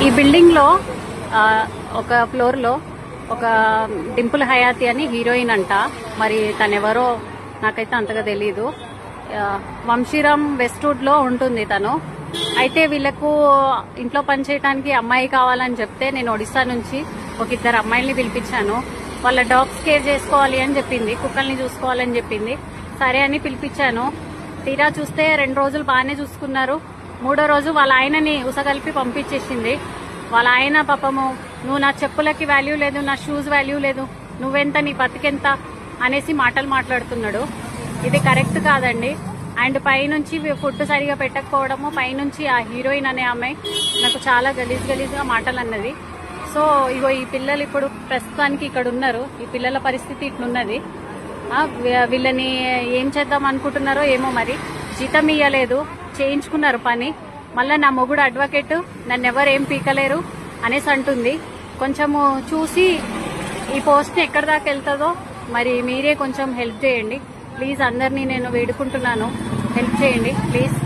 ఈ బిల్డింగ్ లో ఒక ఫ్లోర్ లో ఒక డింపుల్ హయాతి అని హీరోయిన్ అంట. మరి తనెవరో నాకైతే అంతగా తెలీదు. వంశీరామ్ వెస్ట్వుడ్ లో ఉంటుంది తను. అయితే వీళ్లకు ఇంట్లో పనిచేయడానికి అమ్మాయి కావాలని చెప్తే నేను ఒడిశా నుంచి ఒక 2 అమ్మాయిల్ని పిలిపించాను. వాళ్ళ డాగ్స్ కేర్ చేసుకోవాలి అని చెప్పింది, కుక్కల్ని చూసుకోవాలని చెప్పింది. సరే అని పిలిపించాను. తీరా చూస్తే 2 రోజులు బాగానే చూసుకున్నారు. 3వ రోజు వాళ్ళ ఆయనని ఉసగలిపి పంపించేసింది. వాళ్ళ ఆయన పాపము, నువ్వు నా చెప్పులకి వాల్యూ లేదు, నా షూస్ వాల్యూ లేదు, నువ్వెంత, నీ బతికెంత అనేసి మాటలు మాట్లాడుతున్నాడు. ఇది కరెక్ట్ కాదండి. అండ్ పైనుంచి ఫుడ్ సరిగా పెట్టకపోవడము, పైనుంచి ఆ హీరోయిన్ అనే అమ్మాయి నాకు చాలా గలీజ్గా మాటలు అన్నది. సో ఇగో ఈ పిల్లలు ఇప్పుడు ప్రస్తుతానికి ఇక్కడ ఉన్నారు. ఈ పిల్లల పరిస్థితి ఇట్లున్నది. వీళ్ళని ఏం చేద్దాం అనుకుంటున్నారో ఏమో. మరి జీతం ఇయ్యలేదు, చేయించుకున్నారు పని. మళ్ళా నా మొగుడు అడ్వకేట్, నన్ను ఎవరేం పీకలేరు అనేసి అంటుంది. కొంచెము చూసి ఈ పోస్ట్ ఎక్కడి దాకా వెళ్తుందో మరి మీరే కొంచెం హెల్ప్ చేయండి ప్లీజ్. అందరినీ నేను వేడుకుంటున్నాను, హెల్ప్ చేయండి ప్లీజ్.